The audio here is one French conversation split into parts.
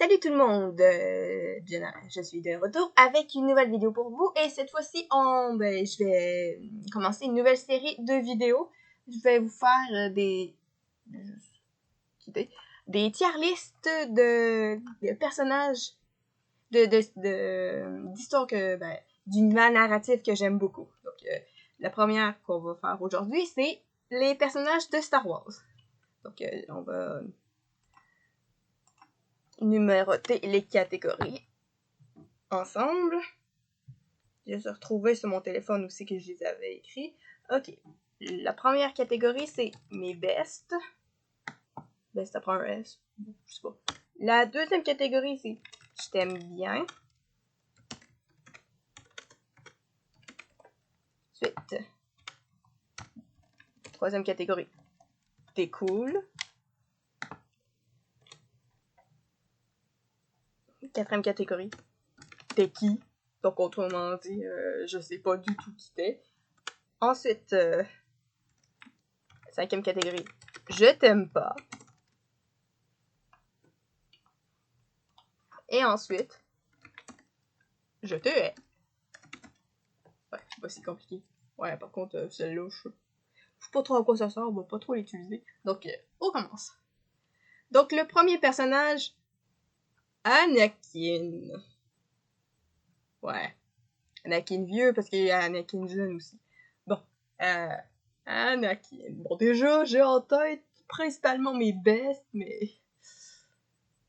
Salut tout le monde, Jenna, je suis de retour avec une nouvelle vidéo pour vous et cette fois-ci, je vais commencer une nouvelle série de vidéos. Je vais vous faire des tier listes de personnages, d'histoires d'univers narratif que j'aime beaucoup. Donc, la première qu'on va faire aujourd'hui, c'est les personnages de Star Wars. Donc, on va numéroter les catégories ensemble. Je les ai retrouvés sur mon téléphone aussi que je les avais écrits. Ok. La première catégorie, c'est mes best. Best après un S. Je sais pas. La deuxième catégorie, c'est je t'aime bien. Ensuite, troisième catégorie, t'es cool. Quatrième catégorie, t'es qui? Donc, autrement dit, je sais pas du tout qui t'es. Ensuite, cinquième catégorie, je t'aime pas. Et ensuite, je te hais. Ouais, c'est pas si compliqué. Ouais, par contre, celle-là, je sais pas trop à quoi ça sert, on va pas trop l'utiliser. Donc, on commence. Donc, le premier personnage, Anakin. Ouais. Anakin vieux, parce qu'il y a Anakin jeune aussi. Bon, Anakin. Bon, déjà, j'ai en tête principalement mes bests, mais...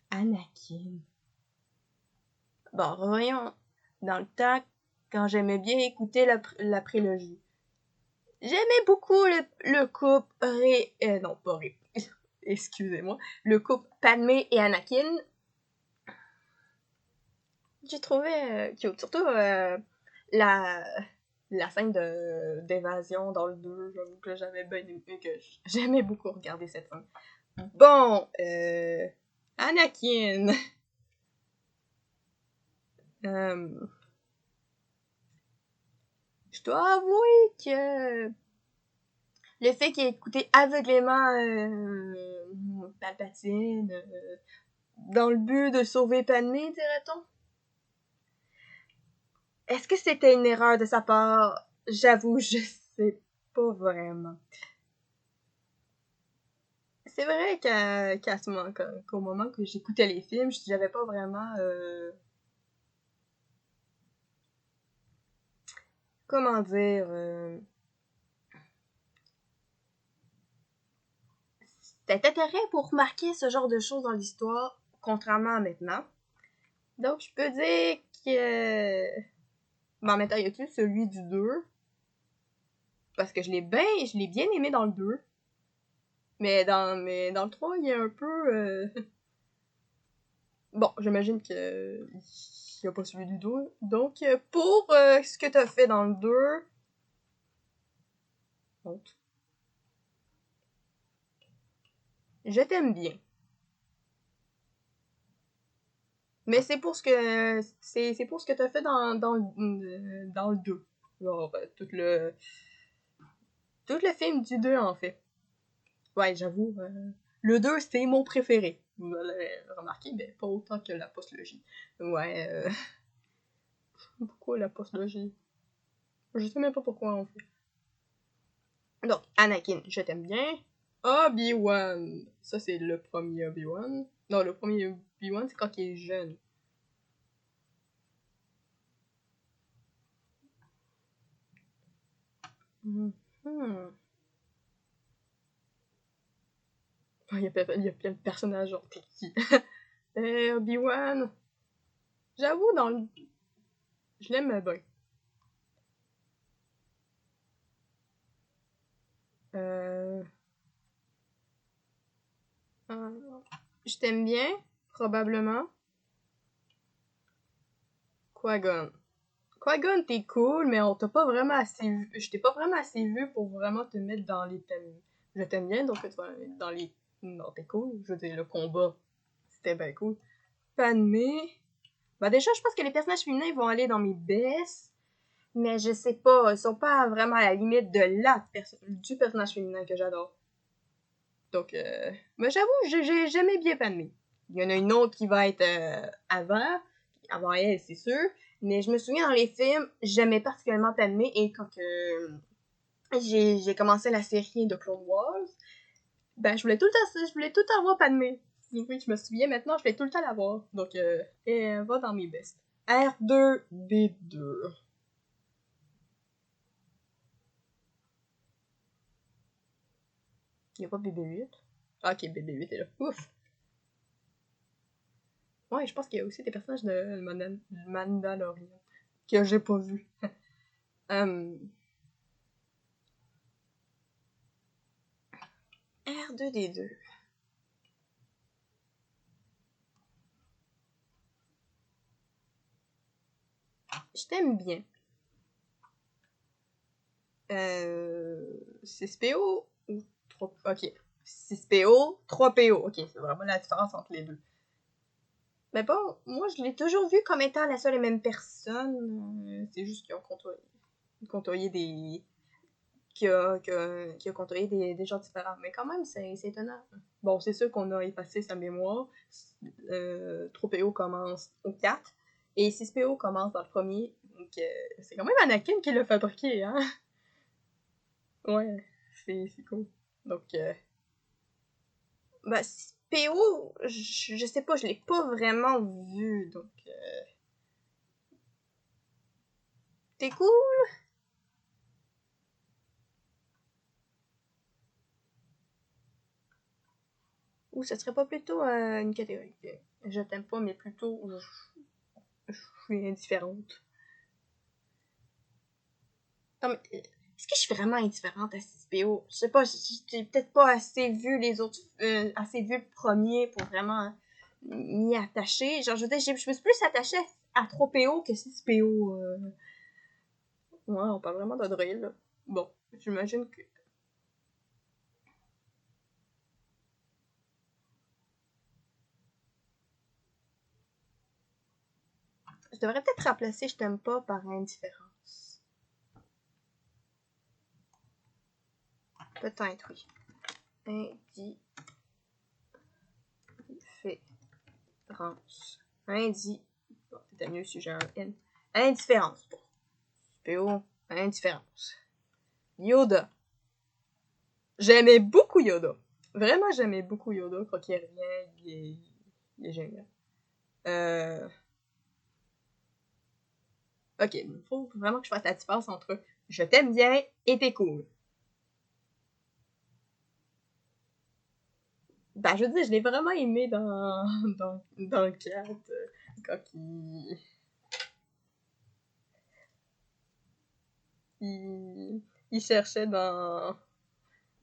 Anakin. Bon, voyons. Dans le temps, quand j'aimais bien écouter la prélogie. J'aimais beaucoup le couple non, pas Rey. Excusez-moi. Le couple Padmé et Anakin. J'ai trouvé cute. Surtout la scène d'évasion dans le 2, j'avoue que j'avais bien aimé, que j'aimais beaucoup regarder cette scène. Bon, Anakin. Je dois avouer que le fait qu'il ait écouté aveuglément Palpatine dans le but de sauver Padmé, dirait-on? Est-ce que c'était une erreur de sa part? J'avoue, je sais pas vraiment. C'est vrai qu'au moment que j'écoutais les films, j'avais pas vraiment... comment dire... C'était intérêt pour remarquer ce genre de choses dans l'histoire, contrairement à maintenant. Donc, je peux dire que... en même temps, il y a-t-il celui du 2? Parce que je l'ai bien aimé dans le 2. Mais dans le 3, il y a un peu... Bon, j'imagine que il n'y a pas celui du 2. Donc, pour ce que t'as fait dans le 2... Honte. Je t'aime bien. Mais c'est pour ce que t'as fait dans le 2. Genre, tout le film du 2, en fait. Ouais, j'avoue, le 2, c'est mon préféré. Vous l'avez remarqué, mais pas autant que la postlogie. Ouais, pourquoi la postlogie? Je sais même pas pourquoi on fait. Donc, Anakin, je t'aime bien. Obi-Wan. Ça, c'est le premier Obi-Wan. Non, le premier Obi-Wan, c'est quand il est jeune. Mm-hmm. Il y a plein de personnages, genre, t'es qui? Obi-Wan. J'avoue, dans le... Je l'aime bien. Je t'aime bien, probablement. Qui-Gon. Qui-Gon, t'es cool, mais on t'a pas vraiment assez vu. Je t'ai pas vraiment assez vu pour vraiment te mettre dans les thèmes. Je t'aime bien, donc tu vas mettre dans les... Non, t'es cool. Je veux dire, le combat, c'était bien cool. Padmé. Bah déjà, je pense que les personnages féminins vont aller dans mes best. Mais je sais pas, ils sont pas vraiment à la limite de du personnage féminin que j'adore. Donc, mais j'avoue, j'aimais bien Padmé. Il y en a une autre qui va être avant elle, c'est sûr. Mais je me souviens dans les films, j'aimais particulièrement Padmé et quand j'ai commencé la série de Clone Wars, ben je voulais tout le temps voir Padmé. Oui, je me souviens maintenant, je vais tout le temps la voir. Donc, elle va dans mes bests. R2D2. Il n'y a pas BB8? Ah, ok, BB8 est là. Ouf! Ouais, je pense qu'il y a aussi des personnages de Mandalorian que j'ai pas vu. R2D2. Je t'aime bien. 6PO ou 3... Ok. 6PO, 3PO. Ok, c'est vraiment la différence entre les deux. Mais bon, moi, je l'ai toujours vu comme étant la seule et même personne. C'est juste qu'ils ont côtoyé des... Qui a côtoyé des gens différents. Mais quand même, c'est étonnant. Bon, c'est sûr qu'on a effacé sa mémoire. 3PO commence au 4. Et 6PO commence dans le premier. Donc, c'est quand même Anakin qui l'a fabriqué, hein? Ouais, c'est cool. Donc, bah, PO, je sais pas, je l'ai pas vraiment vu, donc, t'es cool? Ou ce serait pas plutôt une catégorie que je t'aime pas, mais plutôt je suis indifférente. Non, mais est-ce que je suis vraiment indifférente à 6PO? Je sais pas, j'ai peut-être pas assez vu les autres, assez vu le premier pour vraiment m'y attacher. Genre, je veux dire, je me suis plus attachée à 3PO que 6PO. Ouais, on parle vraiment d'Audrey, là. Bon, j'imagine que... Je devrais peut-être remplacer je t'aime pas par indifférence. Peut-être, oui. Indifférence. Bon, c'était mieux si j'ai un N. Indifférence. Bon. PO. Indifférence. Yoda. J'aimais beaucoup Yoda. Vraiment, j'aimais beaucoup Yoda. Quand il revient, il est génial. Ok, il faut vraiment que je fasse la différence entre je t'aime bien et t'es cool. Ben, je veux dire, je l'ai vraiment aimé dans le 4, quand il cherchait dans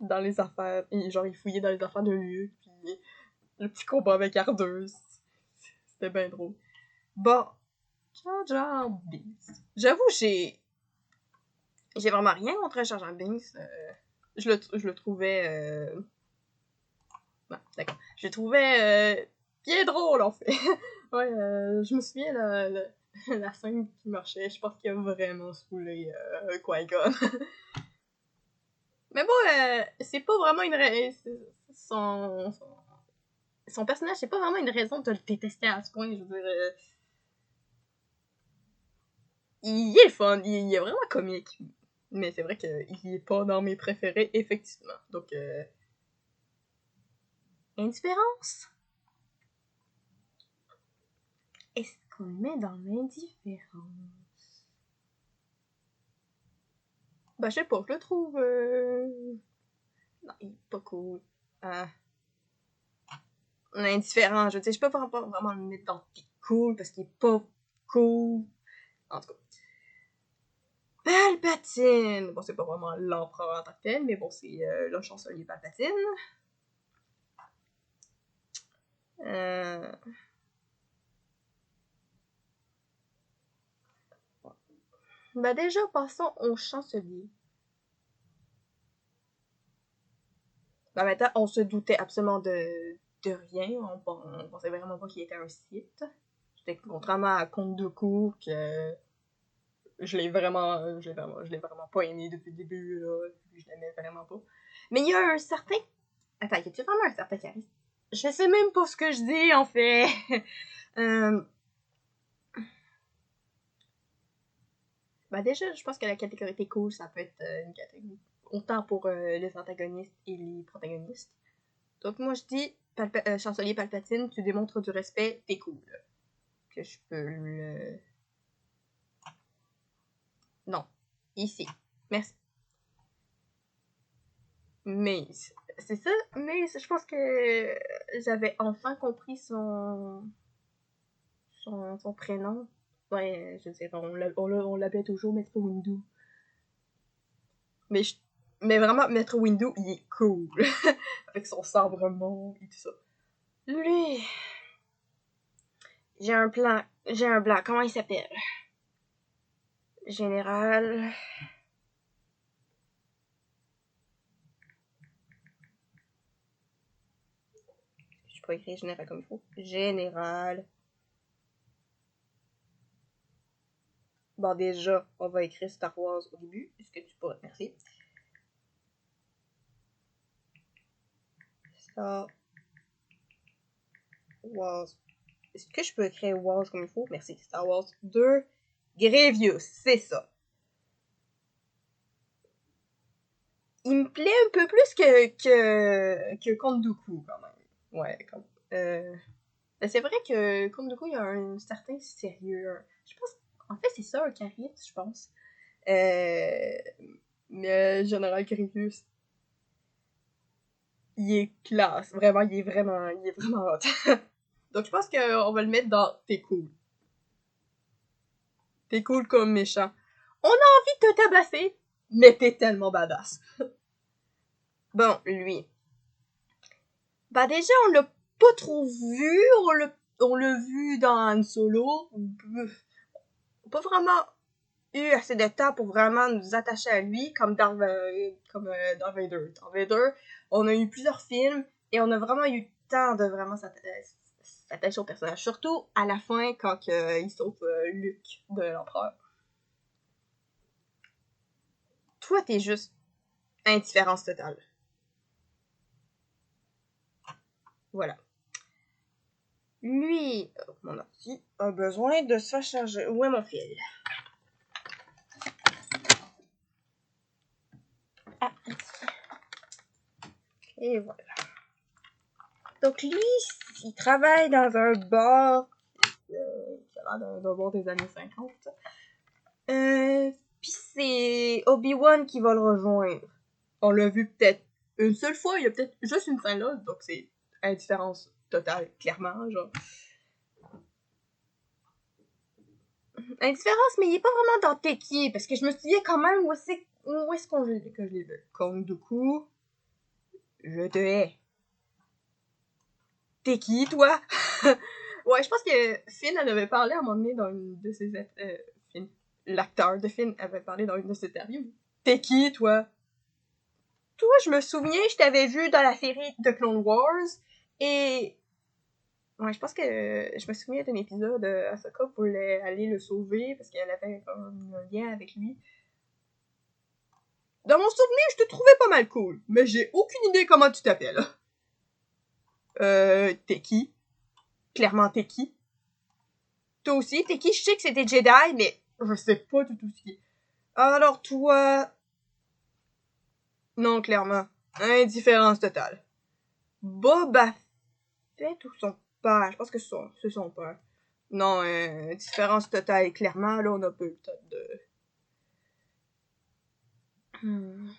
les affaires, et genre il fouillait dans les affaires de Luke, puis le petit combat avec Ardeuse, c'était bien drôle. Bon, Jar Jar Binks. J'avoue, j'ai vraiment rien contre Jar Jar Binks. Je le trouvais... bon, d'accord. Je le trouvais bien drôle, en fait. Ouais, je me souviens, la scène qui marchait, je pense qu'il a vraiment saoulé Qui-Gon. Mais bon, c'est pas vraiment une son personnage, c'est pas vraiment une raison de le détester à ce point. Je veux dire, il est fun, il est vraiment comique. Mais c'est vrai qu'il est pas dans mes préférés, effectivement. Donc, indifférence? Est-ce qu'on le met dans l'indifférence? Bah, je sais pas, je le trouve... Non, il est pas cool. Indifférent, je veux dire, je peux pas vraiment le mettre dans cool parce qu'il est pas cool. En tout cas. Palpatine! Bon, c'est pas vraiment l'empereur en tant que tel, mais bon, c'est le chancelier Palpatine. Euh... Bah déjà, passons au chancelier. Bah maintenant, on se doutait absolument de rien. On pensait vraiment pas qu'il était un Sith. Contrairement à Comte Dooku, que je l'ai vraiment pas aimé depuis le début, là. Je l'aimais vraiment pas. Mais il y a un certain... Attends, y a-t-il vraiment un certain charisme? Je sais même pas ce que je dis, en fait. euh... Bah déjà, je pense que la catégorie t'es cool, ça peut être une catégorie autant pour les antagonistes et les protagonistes. Donc moi je dis, chancelier Palpatine, tu démontres du respect, t'es cool. Que je peux le... Non. Ici. Merci. Maze. C'est ça, Maze, je pense que j'avais enfin compris son prénom. Ouais, je veux dire, on l'appelait toujours Maître Windu. Mais, mais vraiment, Maître Windu, il est cool. Avec son sabre mauve et tout ça. Lui, j'ai un plan. J'ai un blanc. Comment il s'appelle? Général. Je suis pas écrit général comme il faut. Général. Bon, déjà, on va écrire Star Wars au début. Est-ce que tu pourrais... Merci. Star Wars. Est-ce que je peux écrire Wars comme il faut? Merci. Star Wars 2. Grievous, c'est ça. Il me plaît un peu plus que Count Dooku, quand même. Ouais, comme... c'est vrai que Count Dooku, il y a un certain sérieux. Je pense... En fait, c'est ça, un charisme, je pense. Mais Général Grievous, il est classe. Vraiment, il est vraiment hot. Donc, je pense qu'on va le mettre dans T'es cool. T'es cool comme méchant. On a envie de te tabasser, mais t'es tellement badass. Bon, lui. Bah déjà, on l'a pas trop vu. On l'a vu dans Han Solo. Pas vraiment eu assez de temps pour vraiment nous attacher à lui, comme Darth Vader. Darth Vader, on a eu plusieurs films et on a vraiment eu le temps de vraiment s'attacher au personnage. Surtout à la fin, quand il sauve Luke de l'Empereur. Toi, t'es juste indifférence totale. Voilà. Lui, mon ordi a besoin de se faire charger. Où est mon fil? Ah, et voilà. Donc lui, il travaille dans un bar qui a l'air d'un bar des années 50. Puis c'est Obi-Wan qui va le rejoindre. On l'a vu peut-être une seule fois, il y a peut-être juste une scène là, donc c'est indifférence totale, clairement, genre. Indifférence, mais il est pas vraiment dans Teki, parce que je me souviens quand même où est-ce que je l'ai vu. Comme du coup, je te hais. T'es qui, toi? Ouais, je pense que Finn en avait parlé à un moment donné dans une de ses... Finn, l'acteur de Finn avait parlé dans une de ses interviews. T'es qui, toi? Toi, je me souviens, je t'avais vu dans la série de Clone Wars, et... Ouais, je pense que je me souviens d'un épisode, Ahsoka voulait aller le sauver, parce qu'elle avait un lien avec lui. Dans mon souvenir, je te trouvais pas mal cool, mais j'ai aucune idée comment tu t'appelles. T'es qui? Clairement, t'es qui? Toi aussi, t'es qui? Je sais que c'était Jedi, mais je sais pas du tout ce qui est. Alors toi... Non, clairement. Indifférence totale. Boba Fett ou son père? Je pense que c'est son père. Non, indifférence totale. Clairement, là, on a peu le temps de... Hmm.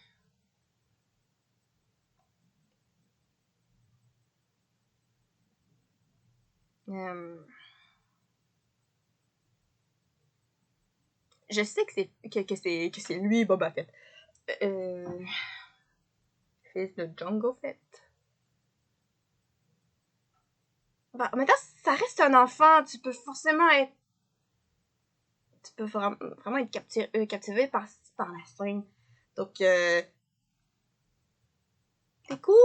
Je sais que c'est lui, Boba Fett. Fils de Jango Fett. Bah, maintenant, ça reste un enfant. Tu peux forcément être... Tu peux vraiment être captivé par la scène. Donc, c'est cool.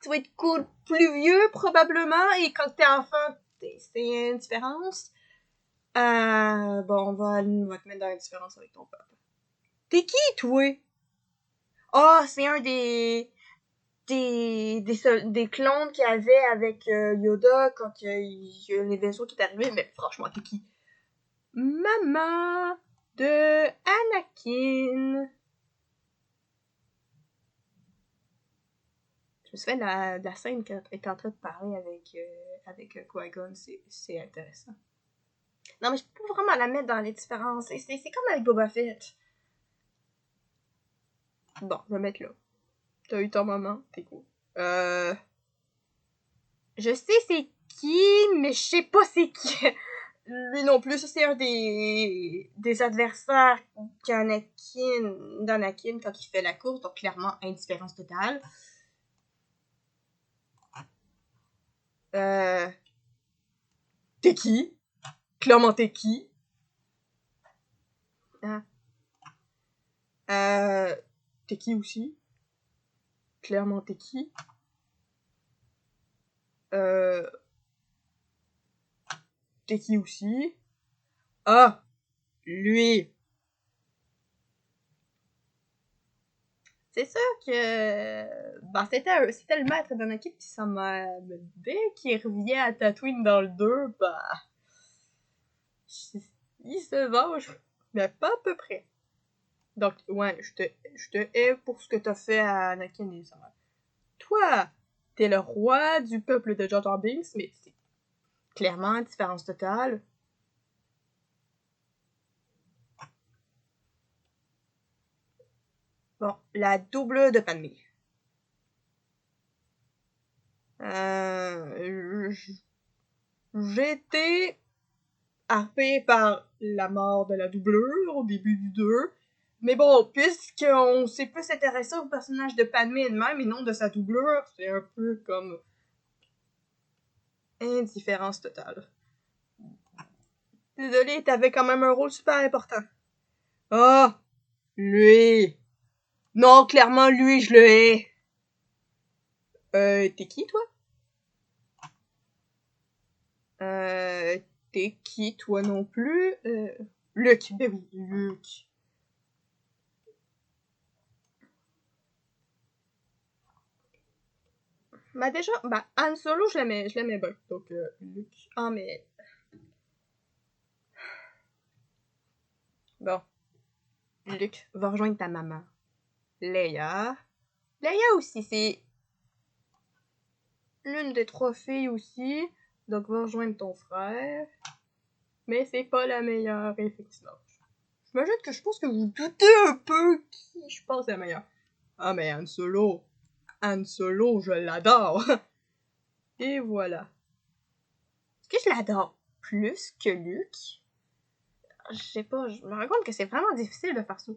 Tu vas être cool plus vieux, probablement. Et quand t'es enfant, c'est une différence. Bon, on va te mettre dans la différence avec ton papa. T'es qui, toi? Ah, c'est un des des clones qu'il y avait avec Yoda quand il y a les vaisseaux qui est arrivé. Mais franchement, t'es qui? Maman de Anakin. Je me souviens de la scène quand elle est en train de parler avec Qui-Gon, c'est intéressant. Non, mais je peux vraiment la mettre dans les différences. C'est comme avec Boba Fett. Bon, je vais mettre là. T'as eu ton moment, t'es cool. Je sais c'est qui, mais je sais pas c'est qui. Lui non plus, ça c'est un des adversaires d'Anakin quand il fait la course, donc clairement indifférence totale. T'es qui? Clairement t'es qui? T'es qui aussi? Clairement t'es qui? T'es qui aussi? Ah! Lui! C'est sûr que c'était le maître d'Anakin pis sa mère. Dès qu'il revient à Tatooine dans le 2, bah... il se venge, mais pas à peu près. Donc, ouais, je te hais pour ce que t'as fait à Anakin et sa mère. Toi, t'es le roi du peuple de Jar Jar Binks, mais c'est clairement différence totale. Bon, la double de Padmé. J'ai été harpé par la mort de la doublure au début du 2. Mais bon, puisqu'on s'est plus intéressé au personnage de Padmé elle-même et non de sa doublure, c'est un peu comme indifférence totale. Désolé, t'avais quand même un rôle super important. Ah, lui. Non, clairement, lui, je le hais. T'es qui, toi? T'es qui, toi non plus? Luke, ben oui, Luke. Bah déjà, bah Han Solo, je l'aimais bien. Donc, Luke. Ah, mais... Bon. Luke, va rejoindre ta maman. Leia. Leia aussi, c'est l'une des 3 filles aussi. Donc, va rejoindre ton frère. Mais c'est pas la meilleure, effectivement. Je pense que vous doutez un peu qui je pense est la meilleure. Ah, mais Han Solo. Han Solo, je l'adore. Et voilà. Est-ce que je l'adore plus que Luke? Je sais pas, je me rends compte que c'est vraiment difficile de faire ça.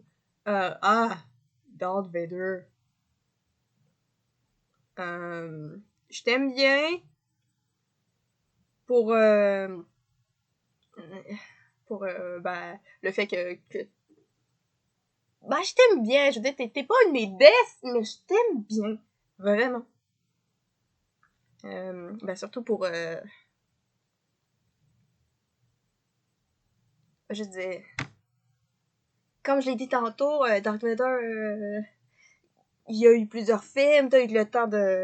Darth Vader. Je t'aime bien pour ben, le fait que ben, je t'aime bien. Je veux dire, t'es pas une de mes bestes, mais je t'aime bien. Vraiment. Ben, surtout pour je dis, comme je l'ai dit tantôt, Darth Vader, il y a eu plusieurs films, t'as eu le temps de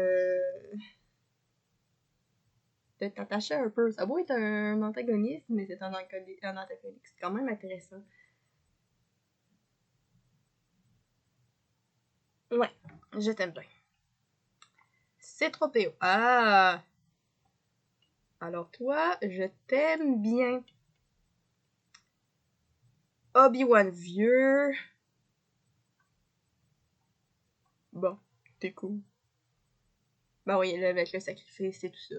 t'attacher un peu. Ça doit être un antagoniste, mais c'est un antagoniste. C'est quand même intéressant. Ouais, je t'aime bien. C'est trop PO. Ah! Alors toi, je t'aime bien. Obi-Wan vieux. Bon, t'es cool. Ben oui, là, avec le sacrifice et tout ça.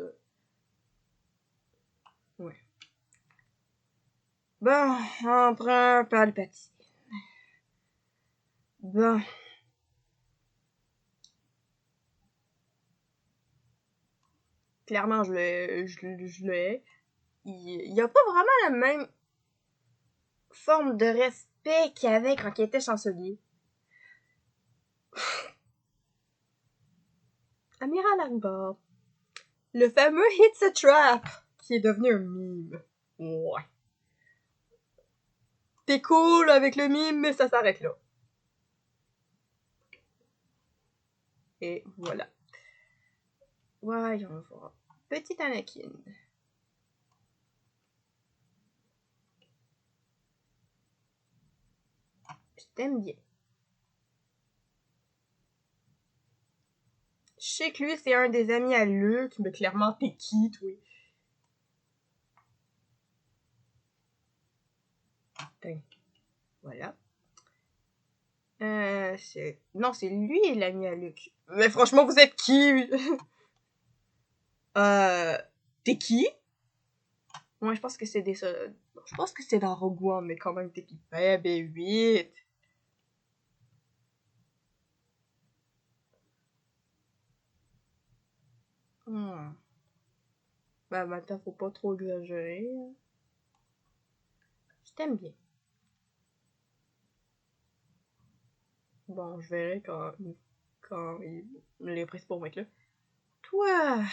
Ouais. Bon, on prend Palpatine. Bon. Clairement, je le hais. Il a pas vraiment la même forme de respect qu'il avait quand il était chancelier. Amiral Akbar. Le fameux It's a Trap, qui est devenu un meme. Ouais. T'es cool avec le meme, mais ça s'arrête là. Et voilà. Voyons voir. Petit Anakin. Je t'aime bien. Je sais que lui, c'est un des amis à Luke, mais clairement, t'es qui, toi? Attends. Voilà. Non, c'est lui l'ami à Luke. Mais franchement, vous êtes qui? T'es qui? Moi, je pense que c'est des... Je pense que c'est dans Rogue One, mais quand même, t'es qui? Eh ben, 8. Ben, maintenant, faut pas trop exagérer. Je t'aime bien. Bon, je verrai quand les principaux vont être là. Toi...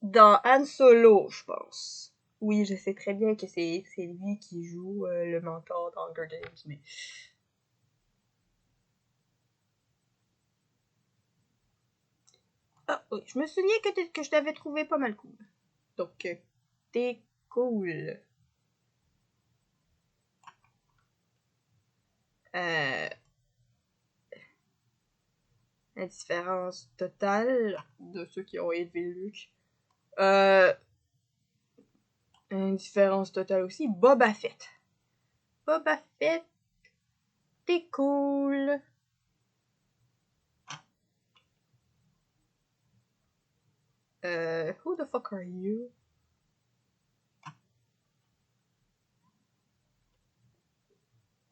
Dans Han Solo, je pense. Oui, je sais très bien que c'est lui qui joue le mentor dans Hunger Games, mais... Ah oui, je me souviens que je t'avais trouvé pas mal cool. Donc, t'es cool. Euh, Indifférence totale de ceux qui ont élevé Luke. Indifférence totale aussi. Boba Fett. Boba Fett, t'es cool. Who the fuck are you?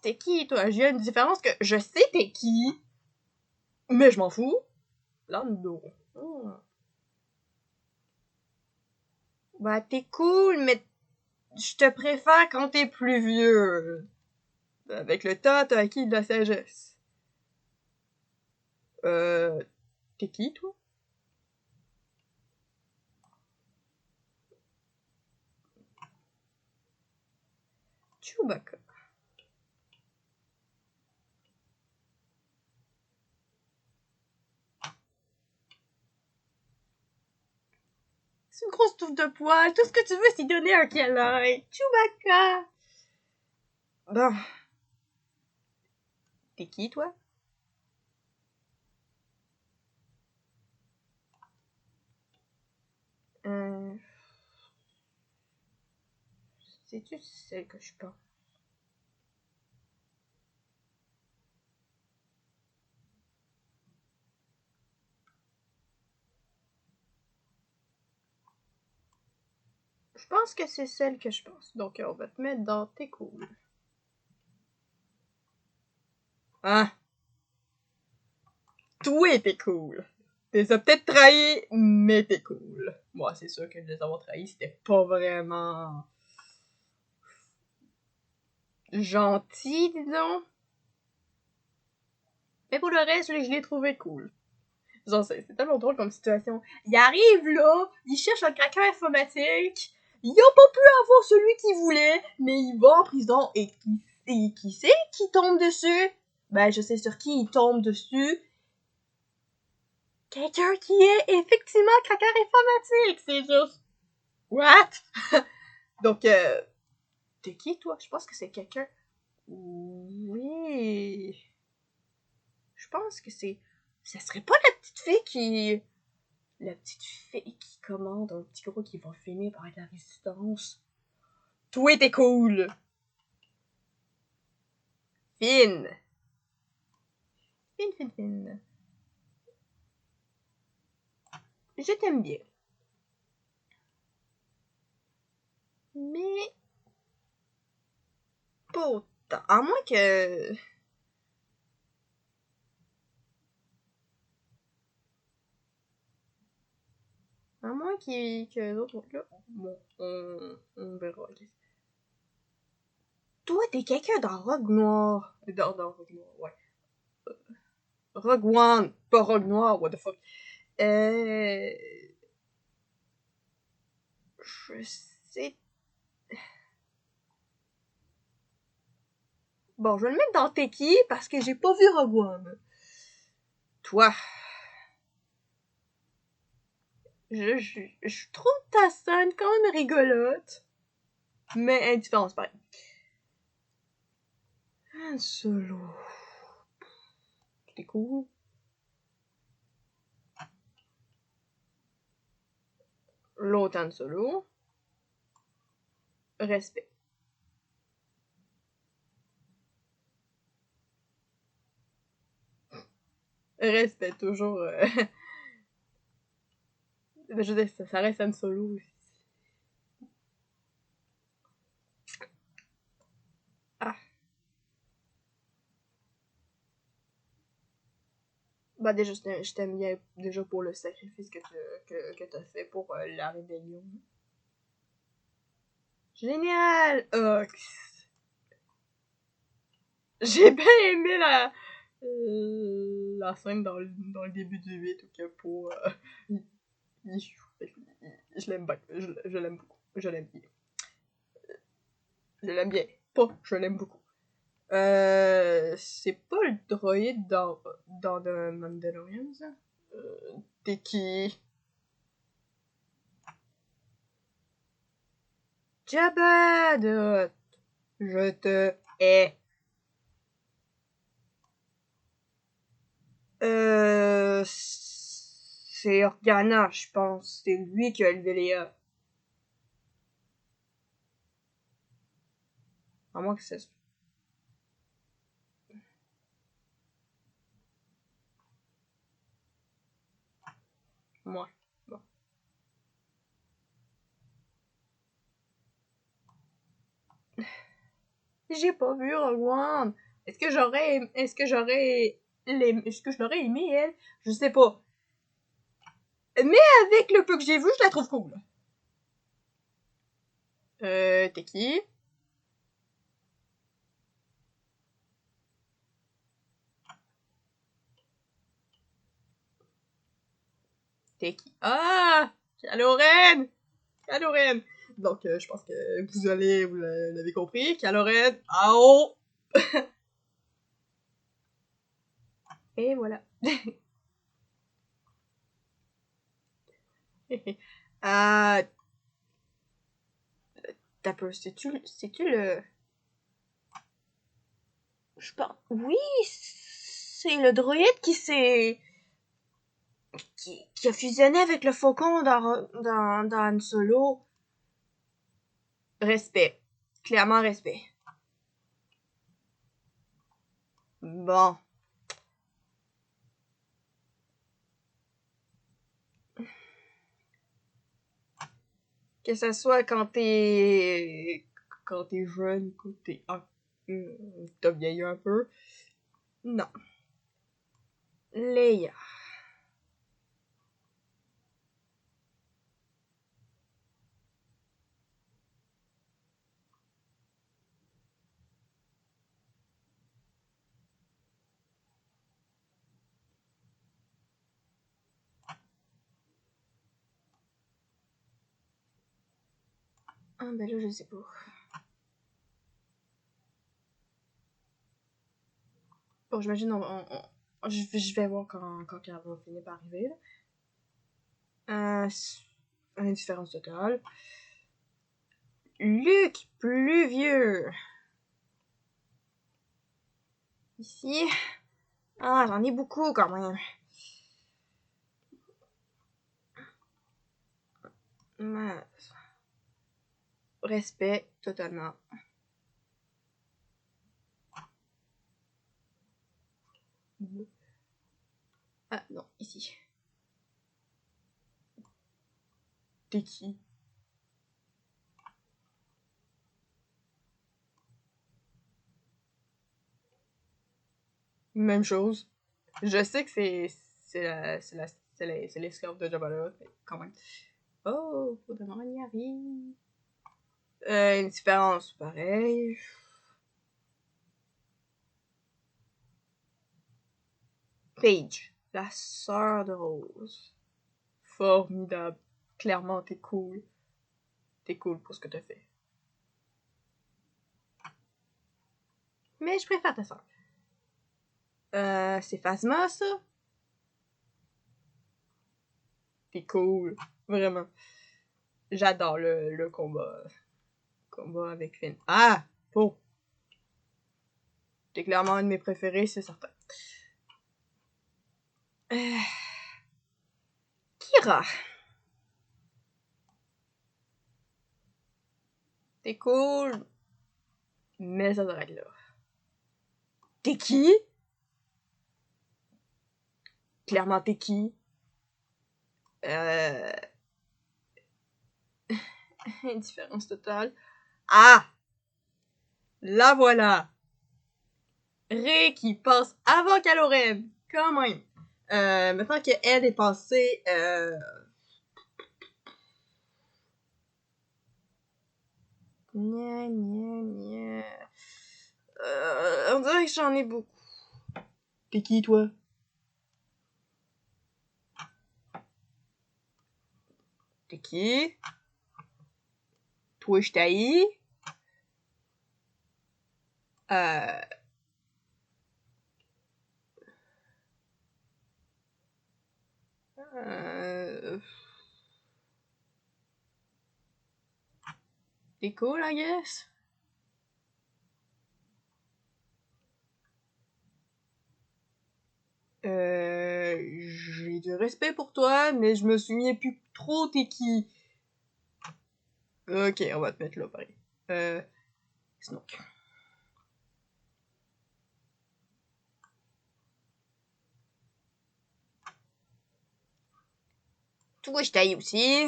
T'es qui, toi? J'ai une différence que je sais t'es qui, mais je m'en fous. Lando. Oh. Bah, t'es cool, mais je te préfère quand t'es plus vieux. Avec le temps, t'as acquis de la sagesse. T'es qui, toi? Chewbacca. C'est une grosse touffe de poils. Tout ce que tu veux, c'est donner un câlin. Chewbacca. Bon. T'es qui, toi? C'est-tu celle que je pense? Je pense que c'est celle que je pense. Donc, on va te mettre dans t'es cool. Hein? Toi, t'es cool. T'es as peut-être trahi, mais t'es cool. Moi, c'est sûr que de les avoir trahis, c'était pas vraiment gentil, disons. Mais pour le reste, je l'ai trouvé cool. Genre, c'est tellement drôle comme situation. Il arrive là, il cherche un craqueur informatique, il a pas pu avoir celui qu'il voulait, mais il va en prison et qui c'est qui tombe dessus? Ben, je sais sur qui il tombe dessus. Quelqu'un qui est effectivement craqueur informatique, c'est juste... What? Donc, t'es qui, toi? Je pense que c'est quelqu'un... Oui... Je pense que c'est... Ça serait pas la petite fille qui... La petite fille qui commande un petit gros qui va finir par être la résistance. Toi, t'es cool! Fine! Fine, fine, fine. Je t'aime bien. Mais... pas autant. À moins que... À moins que l'autre... Là, bon, on verra. Toi, t'es quelqu'un dans Rogue Noir. Dans Rogue Noir, ouais. Rogue One, pas Rogue Noir, what the fuck. Je sais... Bon, je vais le mettre dans Teki parce que j'ai pas vu Rogue One. Toi. Je trouve ta scène quand même rigolote. Mais indifférence, pareil. Han Solo. C'était cool. L'autre Han Solo. Respect. Respect, toujours. Je veux dire, ça reste Han Solo. Ah. Bah déjà, je t'aime bien déjà pour le sacrifice que t'as fait pour la rébellion. Génial! J'ai bien aimé la scène dans le début du 8 où que pour... je l'aime bien. Je l'aime beaucoup. Je l'aime bien. Je l'aime bien. Pas, je l'aime beaucoup. C'est pas le droïde dans The Mandalorian, ça? T'es qui? Jabba the Hutt. Je te hais. C'est Organa, je pense. C'est lui qui a levé les... À moins que ça se... Moi. Bon. J'ai pas vu Rogue One. Est-ce que j'aurais aimé elle? Je sais pas. Mais avec le peu que j'ai vu, je la trouve cool. T'es qui? T'es qui? Ah! Kylo Ren! Kylo Ren! Donc, je pense que vous l'avez compris. Kylo Ren, en haut! Et voilà. Ah, t'as peu, c'est-tu le... Je pense... Oui, c'est le droïde qui a fusionné avec le faucon dans Han Solo. Respect. Clairement respect. Bon. Que ça soit quand t'es jeune, quand t'as vieilli un peu. Non. Leia. Ah ben là, je sais pas. Bon, j'imagine je vais voir quand elle va finir par arriver. Une différence totale. Luc, plus vieux. Ici. Ah, j'en ai beaucoup quand même. Respect, totalement. Ah, non, ici. T'es qui? Même chose. Je sais que c'est l'esclave de Jabba the Hutt, mais quand même. Oh, faut demander y arrive. Une différence pareille. Paige, la sœur de Rose. Formidable. Clairement, t'es cool. T'es cool pour ce que t'as fait. Mais je préfère ta sœur. C'est Phasma, ça? T'es cool. Vraiment. J'adore le combat avec Finn. Ah! Faux. T'es clairement un de mes préférés, c'est certain. Kira. T'es cool. Mais ça devrait être là. T'es qui? Clairement, t'es qui? Indifférence totale. Ah! La voilà! Ré qui passe avant Calorem. Quand même. Maintenant qu'elle est passée, Nya, nya, nya. On dirait que j'en ai beaucoup. T'es qui, toi? T'es qui? Toi, je t'haïs. Euh... T'es cool, I guess. J'ai du respect pour toi, mais je me souviens plus trop t'es qui. Ok, on va te mettre là, pareil. Snook. Toi, je t'haïs aussi.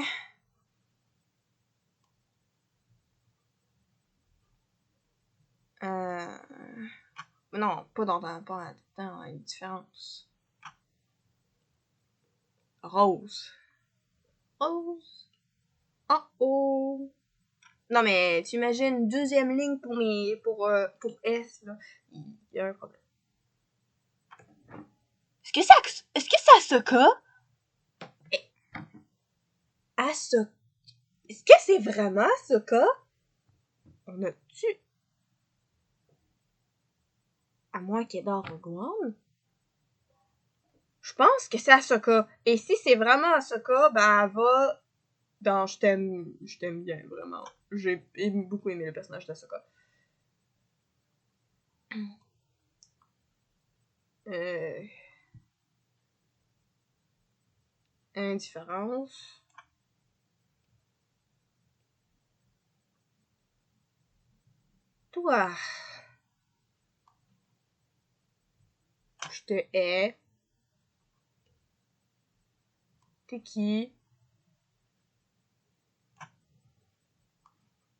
Non, pas dans une différence. Rose. Rose. Oh oh. Non mais tu imagines deuxième ligne pour S là. Il y a un problème. Est-ce que c'est Asuka? Asuka. Est-ce que c'est vraiment Asuka? On a-tu... À moins qu'elle est dans Rogue One? Je pense que c'est Asuka. Et si c'est vraiment Asuka, ben elle va dans je t'aime bien, vraiment. J'ai beaucoup aimé le personnage d'Asuka. Indifférence. Toi. Je te hais. T'es qui?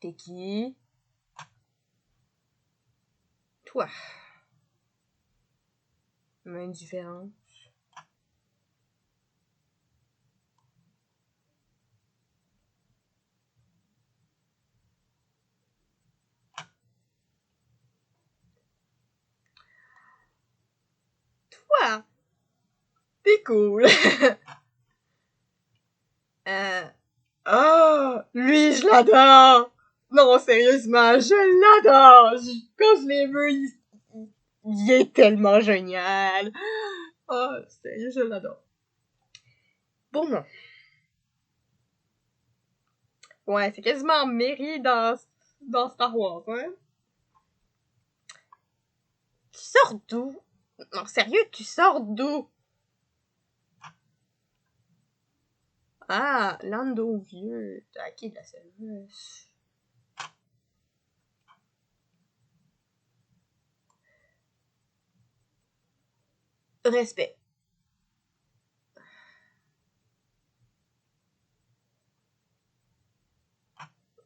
T'es qui? Toi. Indifférence. Toi. T'es cool. Lui, je l'adore. Non, sérieusement, je l'adore. Quand je l'ai vu, il est tellement génial. Oh, sérieux, je l'adore. Bon, non. Ouais, c'est quasiment Mary dans Star Wars, hein. Tu sors d'où? Non, sérieux, tu sors d'où? Ah, Lando vieux. T'as acquis de la sagesse. Respect.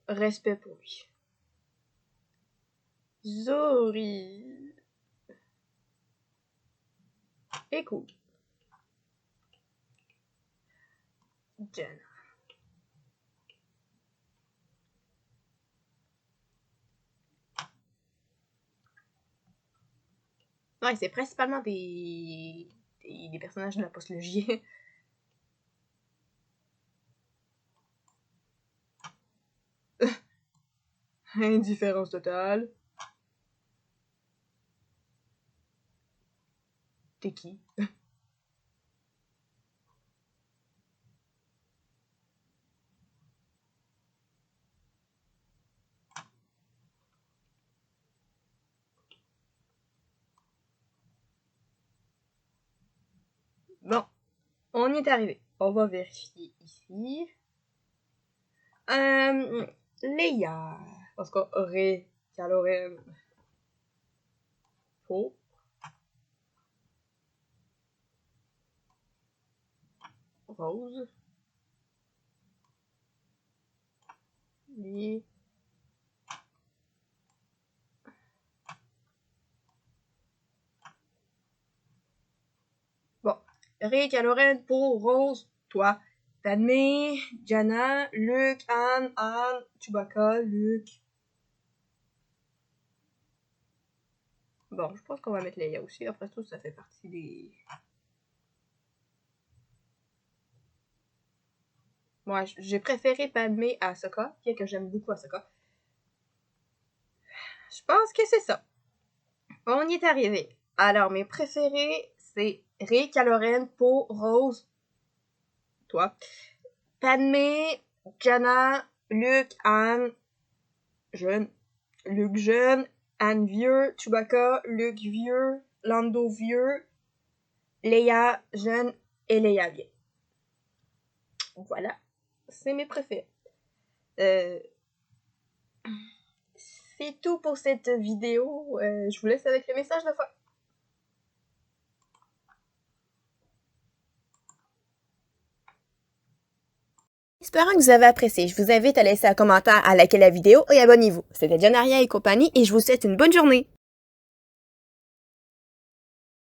Respect pour lui. Zori. Et cool. Jen. Ouais, c'est principalement des personnages de la postlogie. Indifférence totale. T'es qui? Bon, on y est arrivé. On va vérifier ici. Leia. Parce que Ré, Kylo faux. Rose. Les. Bon. Ré, Kylo pour Rose, toi. Padmé, Jana, Luke, Han, Chewbacca, Luke. Bon, je pense qu'on va mettre Leia aussi. Après tout, ça fait partie des... Moi, j'ai préféré Padmé à Ahsoka, bien que j'aime beaucoup Ahsoka. Je pense que c'est ça. On y est arrivé. Alors, mes préférés, c'est Rey, Kylo Ren, Poe, Rose, toi, Padmé, Jana, Luke, Han, jeune, Luke jeune, Han vieux, Chewbacca, Luke vieux, Lando vieux, Leia jeune et Leia vieille. Voilà, c'est mes préférés. C'est tout pour cette vidéo. Je vous laisse avec le message de fin. Espérant que vous avez apprécié, je vous invite à laisser un commentaire, à liker la vidéo et abonnez-vous. C'était John Aria et compagnie et je vous souhaite une bonne journée.